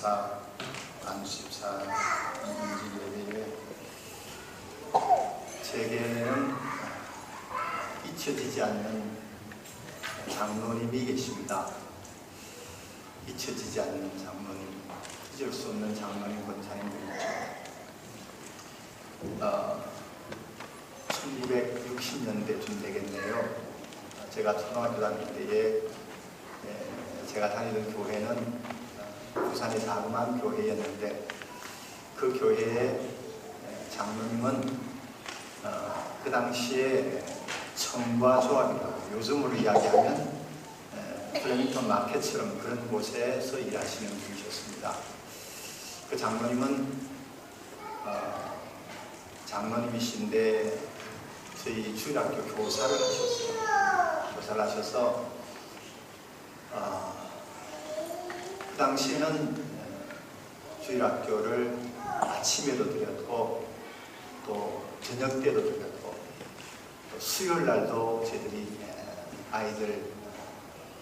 집사, 안집사, 이민지 예배에 제게는 잊혀지지 않는 장로님이 계십니다. 잊혀지지 않는 장로님, 잊을 수 없는 장로님, 권사님들이죠. 1960년대쯤 되겠네요. 제가 초등학교 다닐 때에 제가 다니던 교회는 부산의 자그마한 교회였는데 그 교회의 장로님은 그 당시에 청과 조합이라고 요즘으로 이야기하면 플래밍턴 마켓처럼 그런 곳에서 일하시는 분이셨습니다. 그 장로님은 장로님이신데 저희 주일학교 교사를 하셨어요. 교사를 하셔서 그 당시에는 주일학교를 아침에도 드렸고 또 저녁 때도 드렸고 또 수요일 날도 저희들이 아이들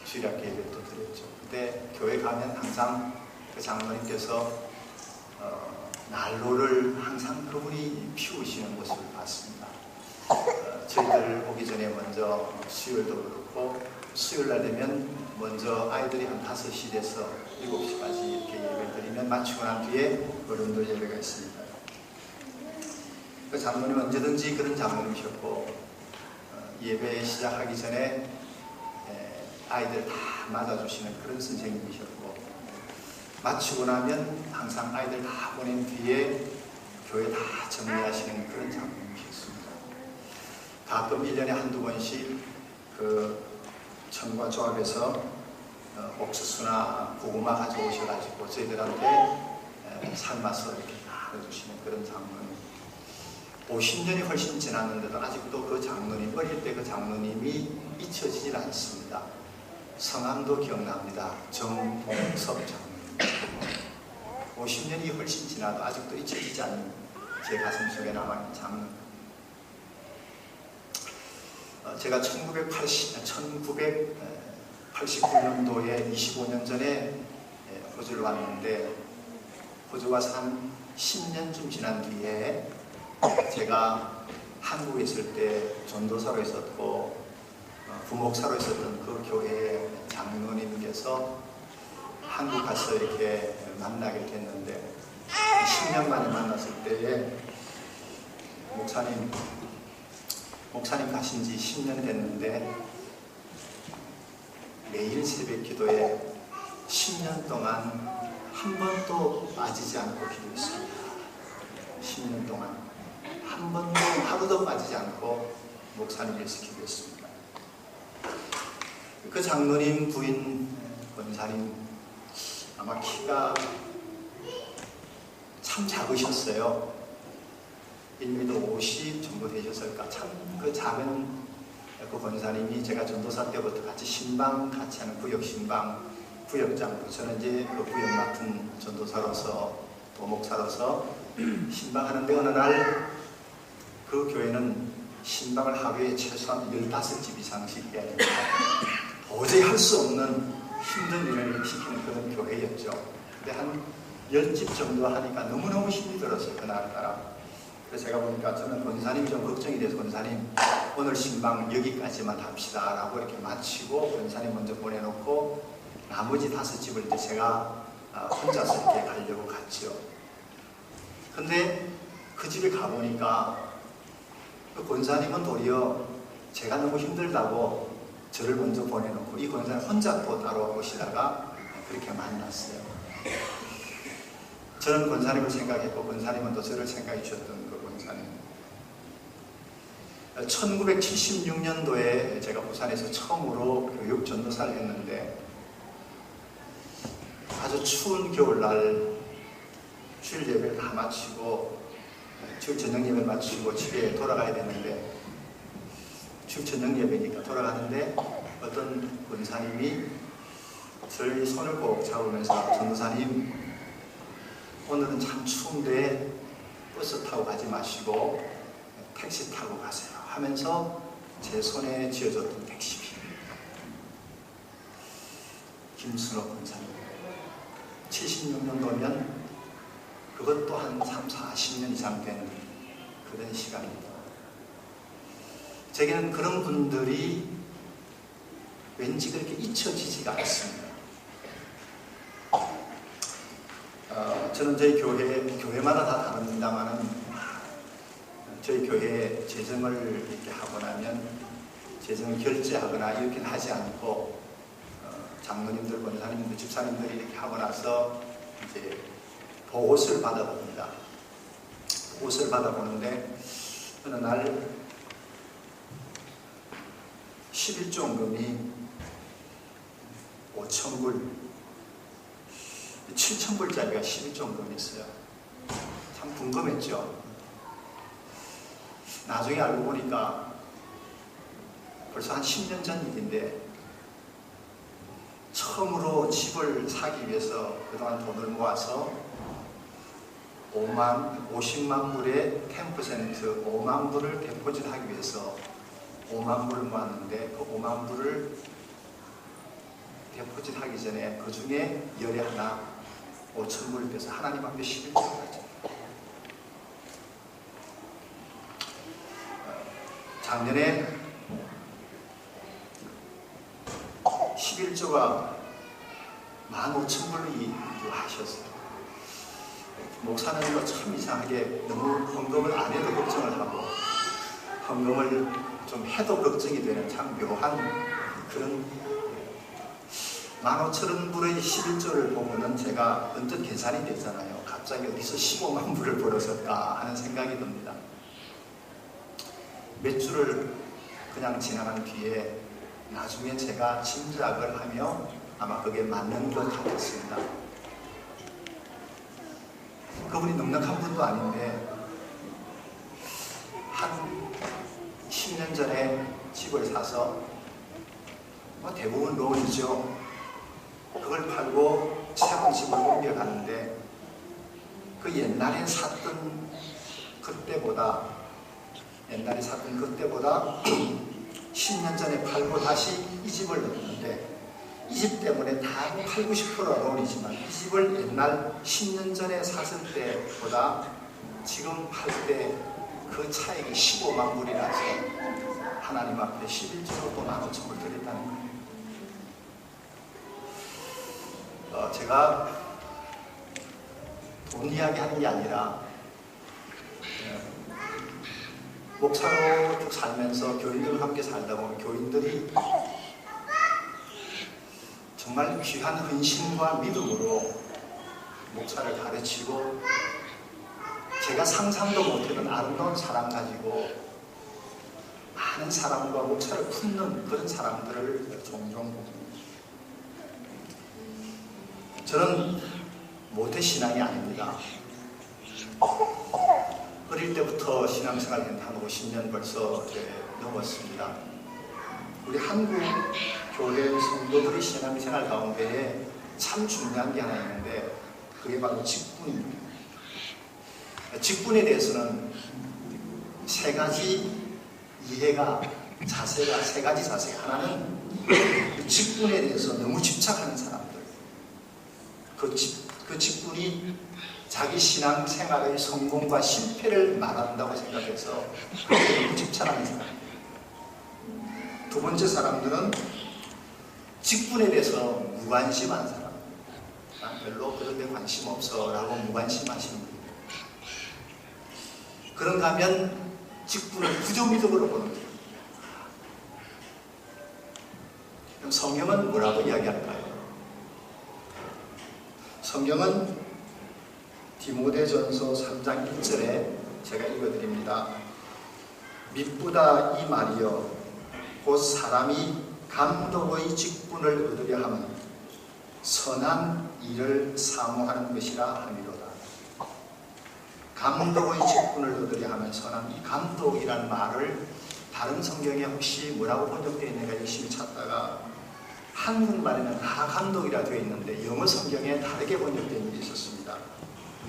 주일학교 예배도 드렸죠. 근데 교회 가면 항상 그 장로님께서 난로를 항상 그분이 피우시는 모습을 봤습니다. 저희들 오기 전에 먼저 수요일도 그렇고 수요일 날 되면 먼저 아이들이 한 5시 돼서 7시까지 이렇게 예배를 드리면 마치고 난 뒤에 어른들 예배가 있습니다. 그 장로님은 언제든지 그런 장로님이셨고 예배 시작하기 전에 아이들 다 맞아주시는 그런 선생님이셨고 마치고 나면 항상 아이들 다 보낸 뒤에 교회 다 정리하시는 그런 장로님이셨습니다. 가끔 1년에 한두 번씩 그 청과 조합에서 옥수수나 고구마 가져오셔가지고 저희들한테 삶아서 이렇게 나눠주시는 그런 장로님. 50년이 훨씬 지났는데도 아직도 그 장로님, 어릴 때 그 장로님이 잊혀지질 않습니다. 성함도 기억납니다. 정동섭 장로님. 50년이 훨씬 지나도 아직도 잊혀지지 않는 제 가슴 속에 남아있는 장로님. 제가 1989년도에 25년 전에 호주를 왔는데 호주 와서 한 10년쯤 지난 뒤에 제가 한국에 있을 때 전도사로 있었고 부목사로 있었던 그 교회의 장로님께서 한국 가서 이렇게 만나게 됐는데 10년 만에 만났을 때에 목사님 가신 지 10년 됐는데 매일 새벽 기도에 10년 동안 한 번도 빠지지 않고 기도했습니다. 10년 동안 한 번도 하루도 빠지지 않고 목사님께서 기도했습니다. 그 장로님 부인 권사님 아마 키가 참 작으셨어요. 1m 50 정도 되셨을까. 참 그 작은 그 권사님이 제가 전도사 때부터 같이 신방 같이 하는 구역 신방 구역장, 저는 이제 그 구역 맡은 전도사로서 또 목사로서 신방하는데 어느 날 그 교회는 신방을 하루에 최소한 15집 이상씩 해야 됩니다. 도저히 할 수 없는 힘든 일을 시키는 그런 교회였죠. 근데 한 10집 정도 하니까 너무너무 힘이 들었어요. 그날따라. 그래서 제가 보니까 저는 권사님이 좀 걱정이 돼서 권사님 오늘 신방 여기까지만 합시다 라고 이렇게 마치고 권사님 먼저 보내놓고 나머지 5집을 이제 제가 혼자서 이렇게 가려고 갔죠. 근데 그 집에 가보니까 그 권사님은 도리어 제가 너무 힘들다고 저를 먼저 보내놓고 이 권사님 혼자 또 따로 오시다가 그렇게 만났어요. 저는 권사님을 생각했고 권사님은 또 저를 생각해 주셨던 그 권사님. 1976년도에 제가 부산에서 처음으로 교육 전도사를 했는데 아주 추운 겨울날 주일 예배를 다 마치고 주일 저녁 예배를 마치고 집에 돌아가야 되는데 주일 저녁 예배니까 돌아가는데 어떤 권사님이 저희 손을 꼭 잡으면서 전도사님 오늘은 참 추운데 버스 타고 가지 마시고 택시 타고 가세요 하면서 제 손에 쥐어줬던 택시비 김순옥 권사님. 76년도면 그것도 한 3, 40년 이상 된 그런 시간입니다. 제게는 그런 분들이 왠지 그렇게 잊혀지지가 않습니다. 저는 저희 교회마다 다 다릅니다만은 저희 교회 재정을 이렇게 하고 나면 재정을 결제하거나 이렇게는 하지 않고 장로님들, 권사님들, 집사님들이 이렇게 하고 나서 이제 보고서를 받아봅니다. 보고서를 받아보는데 어느 날 11조원금이 5,000불, 7,000불짜리가 11조원금이었어요. 참 궁금했죠. 나중에 알고 보니까 벌써 한 10년 전 일인데 처음으로 집을 사기 위해서 그동안 돈을 모아서 50만 불의 10%, 5만 불을 데포짓하기 위해서 5만 불을 모았는데 그 5만 불을 데포짓하기 전에 그 중에 열에 하나 5,000불을 빼서 하나님 앞에 11조를 하죠. 작년에 11조가 15,000불이 하셨어요. 목사는 참 이상하게 너무 헌금을 안 해도 걱정을 하고 헌금을 좀 해도 걱정이 되는 참 묘한 그런 15,000불의 11조를 보면은 제가 언뜻 계산이 되잖아요. 갑자기 어디서 15만 불을 벌었을까 하는 생각이 듭니다. 몇 주를 그냥 지나간 뒤에 나중에 제가 짐작을 하며 아마 그게 맞는 것 같았습니다. 그분이 넉넉한 분도 아닌데 한 10년 전에 집을 사서 대부분 론이죠. 그걸 팔고 새로운 집을 옮겨갔는데 그 옛날에 샀던 그때보다 10년 전에 팔고 다시 이 집을 넣었는데 이 집 때문에 다 팔고 싶어라 론이지만 이 집을 옛날 10년 전에 샀을 때보다 지금 팔 때 그 차액이 15만 불이라서 하나님 앞에 11조로 또 15,000불 드렸다는 거예요. 제가 돈 이야기 하는 게 아니라 목사로 쭉 살면서 교인들과 함께 살다 보면 교인들이 정말 귀한 헌신과 믿음으로 목사를 가르치고 제가 상상도 못했던 아름다운 사랑 가지고 많은 사람과 목사를 품는 그런 사람들을 종종 봅니다. 저는 모태신앙이 아닙니다. 어릴 때부터 신앙생활을 한 50년 벌써 넘었습니다. 우리 한국 교회 성도들의 신앙생활 가운데 참 중요한 게 하나 있는데 그게 바로 직분입니다. 직분에 대해서는 세 가지 자세가 하나는 그 직분에 대해서 너무 집착하는 사람들, 그 직분이 자기 신앙생활의 성공과 실패를 말한다고 생각해서 너무 집착하는 사람들. 두 번째 사람들은 직분에 대해서 무관심한 사람. 별로 그런 데 관심 없어 라고 무관심하시는 분들. 그런가 하면 직분을 부정적으로 보는 거예요. 그럼 성경은 뭐라고 이야기할까요? 성경은 디모데전서 3장 1절에 제가 읽어드립니다. 미쁘다 이 말이여 곧 사람이 감독의 직분을 얻으려 하면 선한 일을 사모하는 것이라 함이로다. 감독의 직분을 얻으려 하면 선한 이 감독이라는 말을 다른 성경에 혹시 뭐라고 번역되어 있는가 열심히 찾다가 한국말에는 하감독이라 되어 있는데 영어 성경에 다르게 번역된 일이 있었습니다.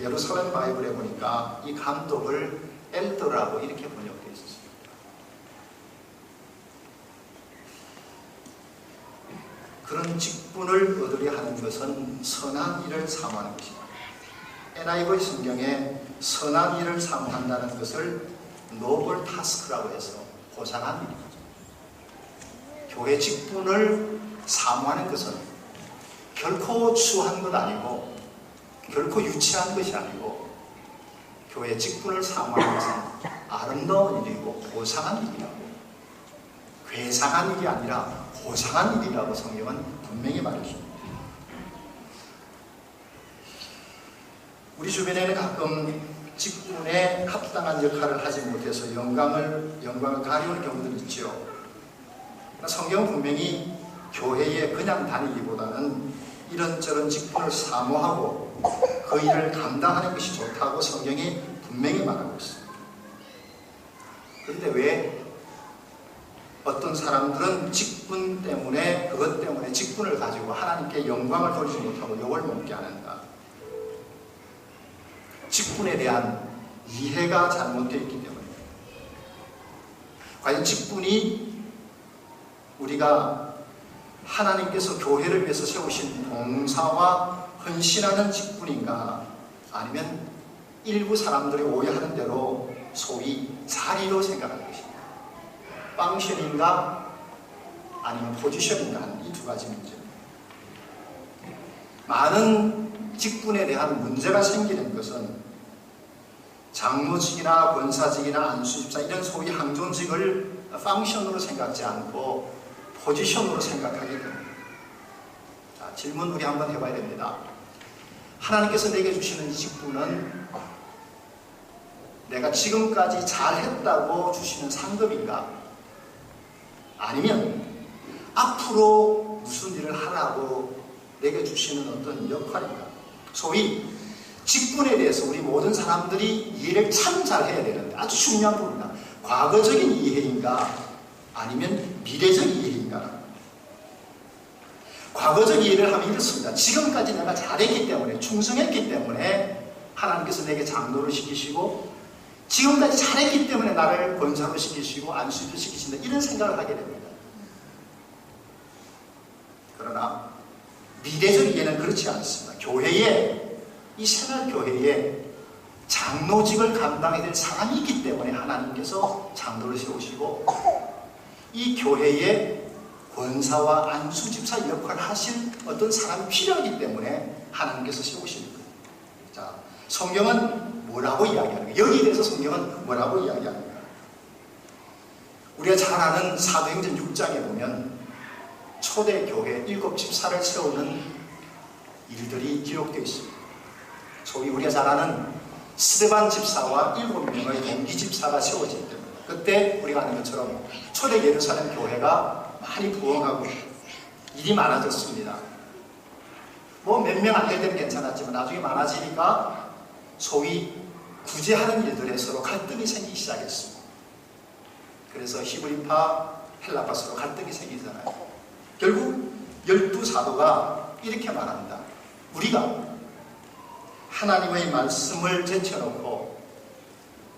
예루살렘 바이블에 보니까 이 감독을 엘더라고 이렇게 번역되어 있었습니다. 그런 직분을 얻으려 하는 것은 선한 일을 사모하는 것입니다. NIV 성경에 선한 일을 사모한다는 것을 노블 타스크라고 해서 고상한 일입니다. 교회 직분을 사모하는 것은 결코 추한 것 아니고 결코 유치한 것이 아니고 교회 직분을 사모하는 것은 아름다운 일이고 고상한 일이라고, 괴상한 일이 아니라 고상한 일이라고 성경은 분명히 말해줍니다. 우리 주변에는 가끔 직분에 합당한 역할을 하지 못해서 영광을 가리우는 경우들이 있죠. 성경은 분명히 교회에 그냥 다니기보다는 이런저런 직분을 사모하고 그 일을 감당하는 것이 좋다고 성경이 분명히 말하고 있습니다. 그런데 왜 어떤 사람들은 직분 때문에, 그것 때문에 직분을 가지고 하나님께 영광을 돌리지 못하고 욕을 먹게 하는가? 직분에 대한 이해가 잘못되어 있기 때문입니다. 과연 직분이 우리가 하나님께서 교회를 위해서 세우신 봉사와 헌신하는 직분인가, 아니면 일부 사람들이 오해하는 대로 소위 자리로 생각하는 것입니다. 펑션인가 아니면 포지션인가 하는 이 두 가지 문제입니다. 많은 직분에 대한 문제가 생기는 것은 장로직이나 권사직이나 안수집사 이런 소위 항존직을 펑션으로 생각지 않고 포지션으로 생각하게 됩니다. 자, 질문 우리 한번 해봐야 됩니다. 하나님께서 내게 주시는 이 직분은 내가 지금까지 잘했다고 주시는 상급인가? 아니면 앞으로 무슨 일을 하라고 내게 주시는 어떤 역할인가? 소위 직분에 대해서 우리 모든 사람들이 이해를 참 잘해야 되는데 아주 중요한 부분입니다. 과거적인 이해인가 아니면 미래적 이해인가? 과거적 이해를 하면 이렇습니다. 지금까지 내가 잘했기 때문에, 충성했기 때문에 하나님께서 내게 장로를 시키시고, 지금까지 잘했기 때문에 나를 권사로 시키시고 안수도 시키신다, 이런 생각을 하게 됩니다. 그러나 미래적 이해는 그렇지 않습니다. 교회에, 이 새날교회에 장로직을 감당해야 될 사람이 있기 때문에 하나님께서 장로를 세우시고, 이 교회에 권사와 안수집사 역할을 하실 어떤 사람이 필요하기 때문에 하나님께서 세우시는 거예요. 자, 성경은 뭐라고 이야기하는가? 여기에 대해서 성경은 뭐라고 이야기하는가? 우리가 잘 아는 사도행전 6장에 보면 초대교회 7 집사를 세우는 일들이 기록되어 있습니다. 소위 우리가 잘 아는 스데반 집사와 7명의 동기 집사가 세워질 때입니다. 그때 우리가 아는 것처럼 초대 예루살렘 교회가 많이 부흥하고 일이 많아졌습니다. 뭐 몇 명 안 될 때는 괜찮았지만 나중에 많아지니까 소위 구제하는 일들에 서로 갈등이 생기기 시작했습니다. 그래서 히브리파, 헬라파 서로 갈등이 생기잖아요. 결국 12사도가 이렇게 말합니다. 우리가 하나님의 말씀을 제쳐놓고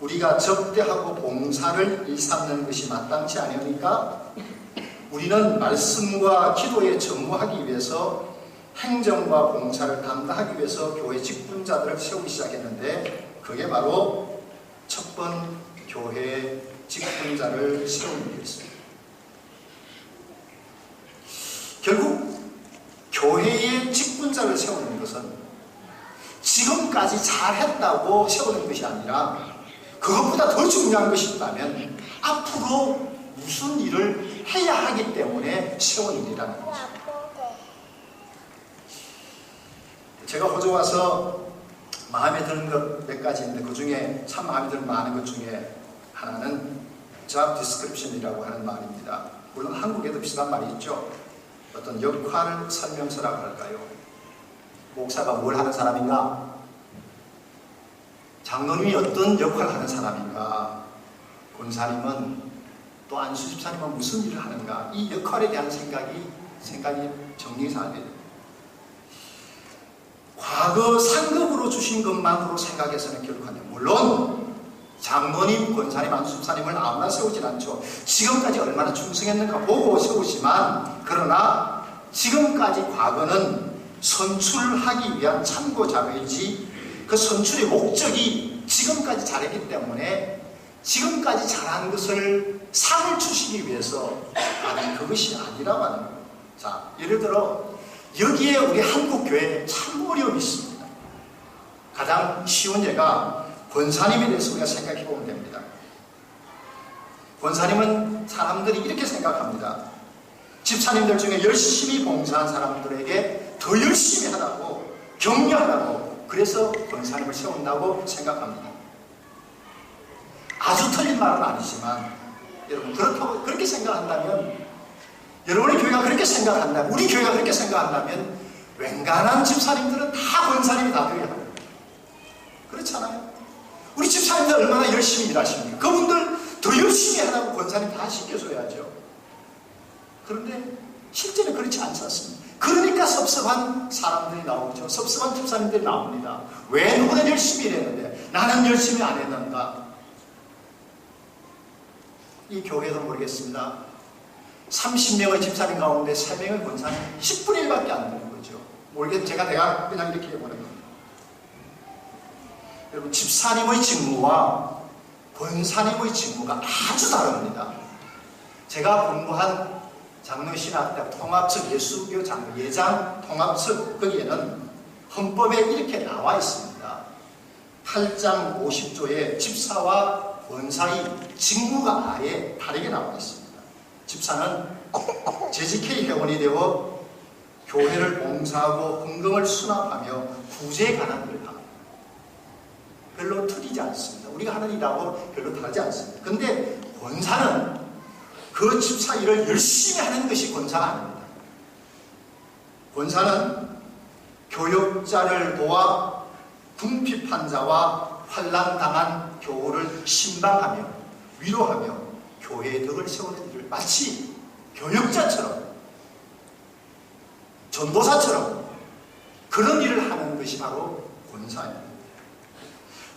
우리가 접대하고 봉사를 일삼는 것이 마땅치 아니하니까 우리는 말씀과 기도에 전무하기 위해서 행정과 봉사를 감당하기 위해서 교회 직분자들을 세우기 시작했는데, 그게 바로 첫 번 교회 직분자를 세우는 일이었습니다. 결국 교회의 직분자를 세우는 것은 지금까지 잘했다고 세우는 것이 아니라, 그것보다 더 중요한 것이 있다면 앞으로 무슨 일을 해야 하기 때문에 세운 일이라는 것입니다. 제가 호주 와서 마음에 드는 것 몇 가지 있는데, 그 중에 참 마음에 드는 많은 것 중에 하나는 job description이라고 하는 말입니다. 물론 한국에도 비슷한 말이 있죠. 어떤 역할 설명서라고 할까요? 목사가 뭘 하는 사람인가? 장로님이 어떤 역할을 하는 사람인가? 권사님은 또 안수집사님은 무슨 일을 하는가? 이 역할에 대한 생각이 정리가 안 돼요. 과거 상급으로 주신 것만으로 생각해서는 결코 안 돼요. 물론 장로님, 권사님, 안수집사님을 아무나 세우진 않죠. 지금까지 얼마나 충성했는가 보고 세우지만, 그러나 지금까지 과거는 선출하기 위한 참고 자료이지 그 선출의 목적이 지금까지 잘했기 때문에 지금까지 잘한 것을 상을 주시기 위해서 하는 그것이 아니라고 하는 거예요. 자, 예를 들어 여기에 우리 한국 교회에 참 어려움이 있습니다. 가장 쉬운 예가 권사님에 대해서 우리가 생각해 보면 됩니다. 권사님은 사람들이 이렇게 생각합니다. 집사님들 중에 열심히 봉사한 사람들에게 더 열심히 하라고 격려하라고 그래서 권사님을 세운다고 생각합니다. 아주 틀린 말은 아니지만 여러분 그렇게 생각한다면 여러분의 교회가 그렇게 생각한다면 우리 교회가 그렇게 생각한다면 웬간한 집사님들은 다 권사님이 다 되어야 합니다. 그렇잖아요. 우리 집사님들 얼마나 열심히 일하십니까? 그분들 더 열심히 하라고 권사님 다 시켜줘야죠. 그런데 실제는 그렇지 않지 않습니까? 그러니까 섭섭한 사람들이 나오죠. 섭섭한 집사님들이 나옵니다. 왜 누구는 열심히 일했는데 나는 열심히 안 했는가? 이 교회도 모르겠습니다. 30명의 집사님 가운데 3명의 권사님 10분의 1밖에 안 되는 거죠. 제가 그냥 이렇게 해보는 겁니다. 여러분 집사님의 직무와 권사님의 직무가 아주 다릅니다. 제가 공부한 장로신학대학 통합측 예수교 장로 예장 통합측 거기에는 헌법에 이렇게 나와 있습니다. 8장 50조에 집사와 권사의 직무가 아예 다르게 나와 있습니다. 집사는 JGK 회원이 되어 교회를 봉사하고 헌금을 수납하며 구제에 관한 일을 합니다. 별로 틀리지 않습니다. 우리가 하는 일하고 별로 다르지 않습니다. 그런데 권사는 그 집사 일을 열심히 하는 것이 권사가 아닙니다. 권사는 교역자를 도와 궁핍한 자와 환난당한 교우를 신방하며 위로하며 교회의 덕을 세우는 일을 마치 교역자처럼 전도사처럼 그런 일을 하는 것이 바로 권사입니다.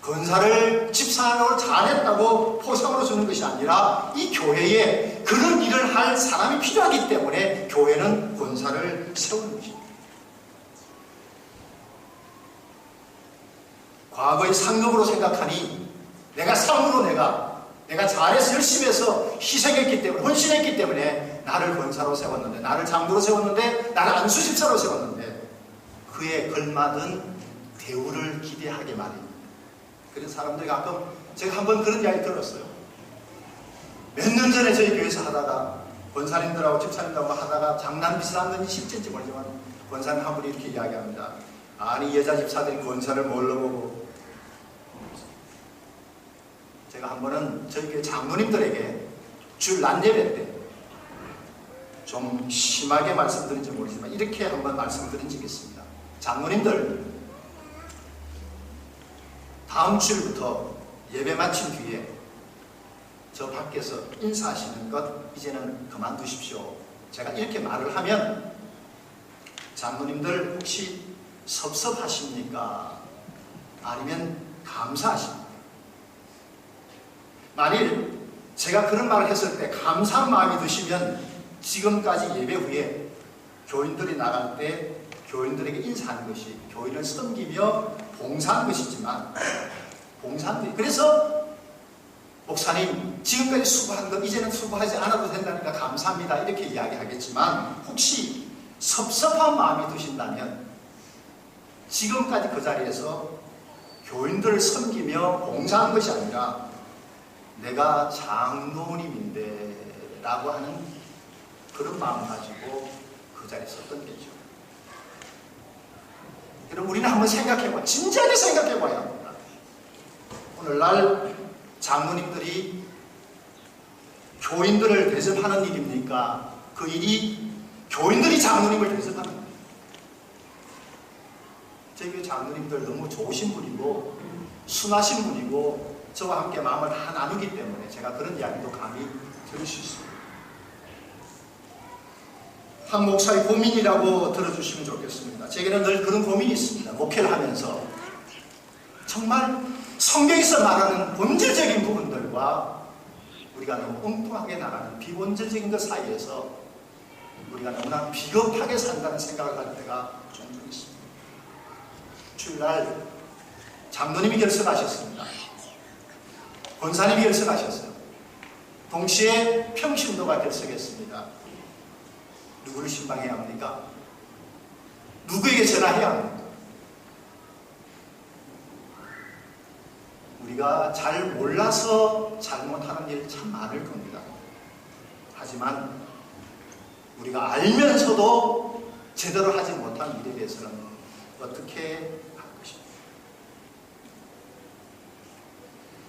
권사를 집사로 잘했다고 포상으로 주는 것이 아니라 이 교회에 그런 일을 할 사람이 필요하기 때문에 교회는 권사를 세우는 것입니다. 과거의 상급으로 생각하니 내가 상으로 내가 잘해서 열심히 해서 희생했기 때문에 헌신했기 때문에 나를 권사로 세웠는데 나를 장로로 세웠는데 나를 안수집사로 세웠는데 그에 걸맞은 대우를 기대하게 말입니다. 그래서 사람들이 가끔 제가 한번 그런 이야기 들었어요. 몇 년 전에 저희 교회에서 하다가 권사님들하고 집사님들하고 하다가 장난 비슷한 건지 실제인지 모르지만 권사님 한 분이 이렇게 이야기합니다. 아니 여자 집사들이 권사를 뭘로 보고 제가 한 번은 저희 교회 장로님들에게 줄 난예배 때 좀 심하게 말씀드린지 모르지만 이렇게 한번 말씀드린 적이 있습니다. 장로님들 다음 주일부터 예배 마친 뒤에 저 밖에서 인사하시는 것 이제는 그만두십시오. 제가 이렇게 말을 하면 장로님들 혹시 섭섭하십니까? 아니면 감사하십니까? 만일 제가 그런 말을 했을 때 감사한 마음이 드시면 지금까지 예배 후에 교인들이 나갈 때 교인들에게 인사하는 것이 교인을 섬기며 봉사하는 것이지만 봉사하는 그래서 목사님 지금까지 수고한 것 이제는 수고하지 않아도 된다니까 감사합니다 이렇게 이야기하겠지만 혹시 섭섭한 마음이 드신다면 지금까지 그 자리에서 교인들을 섬기며 봉사한 것이 아니라 내가 장로님인데 라고 하는 그런 마음 가지고 그 자리에 섰던 거죠. 여러분 우리는 한번 생각해봐요. 진지하게 생각해봐야 합니다. 오늘날 장로님들이 교인들을 대접하는 일입니까? 그 일이 교인들이 장로님을 대접하는 거예요. 저희 교회 장로님들 너무 좋으신 분이고 순하신 분이고 저와 함께 마음을 다 나누기 때문에 제가 그런 이야기도 감히 들을 수 있습니다. 한 목사의 고민이라고 들어주시면 좋겠습니다. 제게는 늘 그런 고민이 있습니다. 목회를 하면서 정말 성경에서 말하는 본질적인 부분들과 우리가 너무 엉뚱하게 나가는 비본질적인 것 사이에서 우리가 너무나 비겁하게 산다는 생각을 할 때가 종종 있습니다. 주일날 장로님이 결석하셨습니다. 권사님이 결석하셨어요. 동시에 평신도가 결석했습니다. 누구를 신방해야 합니까? 누구에게 전화해야 합니까? 우리가 잘 몰라서 잘못하는 일 참 많을 겁니다. 하지만 우리가 알면서도 제대로 하지 못한 일에 대해서는 어떻게 할 것입니까?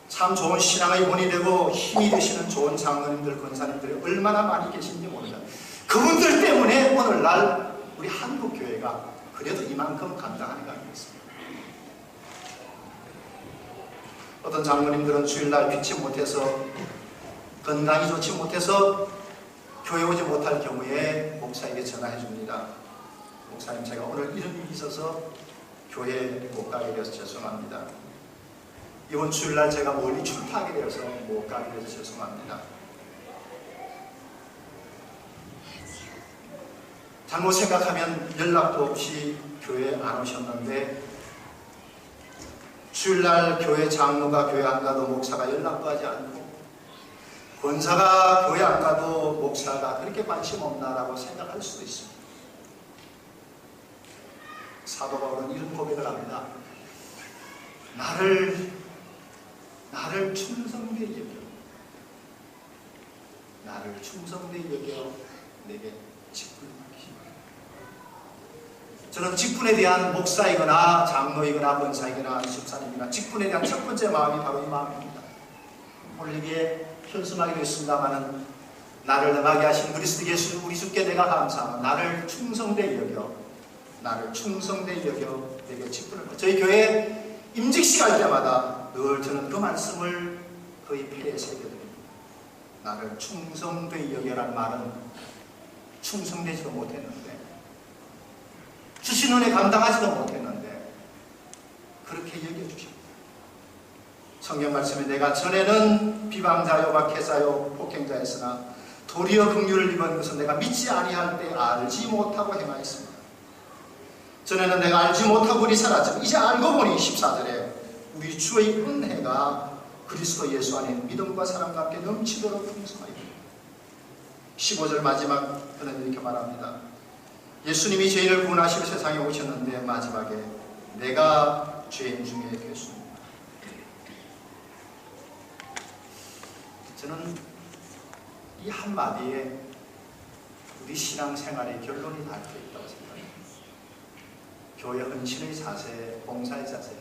참 좋은 신앙의 본이 되고 힘이 되시는 좋은 장로님들, 권사님들이 얼마나 많이 계신지 모릅니다. 그분들 때문에 오늘날 우리 한국교회가 그래도 이만큼 감당하는 거 아니겠습니까? 어떤 장로님들은 주일날 피치 못해서 건강이 좋지 못해서 교회 오지 못할 경우에 목사에게 전화해 줍니다. 목사님, 제가 오늘 이런 일이 있어서 교회에 못 가게 되어서 죄송합니다. 이번 주일날 제가 멀리 출타하게 되어서 못 가게 되어서 죄송합니다. 잘못 생각하면 연락도 없이 교회에 안 오셨는데 주일날 교회 장로가 교회 안 가도 목사가 연락도 하지 않고 권사가 교회 안 가도 목사가 그렇게 관심 없나라고 생각할 수도 있습니다. 사도 바울은 이런 고백을 합니다. 나를 충성되이 여겨, 나를 충성되이 여겨 내게 직분을 맡기시오. 저는 직분에 대한 목사이거나 장로이거나 권사이거나 집사님이나 직분에 대한 첫 번째 마음이 바로 이 마음입니다. 오늘에게 현수하게 됐습니다마는 나를 능하게 하신 그리스도 예수 우리 주께 내가 감사하며 나를 충성되이 여겨, 나를 충성되이 여겨 내게 직분을 맡기시오. 저희 교회 임직식 할 때마다 늘 저는 그 말씀을 거의 폐에 새겨드립니다. 나를 충성되이 여겨라는 말은 충성되지도 못했는데, 주신 은혜 감당하지도 못했는데 그렇게 여겨주십니다. 성경 말씀에 내가 전에는 비방자요 박해자요 폭행자였으나 도리어 긍휼을 입은 것은 내가 믿지 아니할 때 알지 못하고 행하였습니다. 전에는 내가 알지 못하고 우리 살았지만 이제 알고 보니 14절에 우리 주의 은혜가 그리스도 예수 안에 믿음과 사랑과 함께 넘치도록 풍성하였다. 15절 마지막 그는 이렇게 말합니다. 예수님이 죄인을 구원하시러 세상에 오셨는데 마지막에 내가 죄인 중에 괴수입니다. 저는 이 한마디에 우리 신앙생활의 결론이 달려 있다고 생각합니다. 교회 헌신의 자세, 봉사의 자세,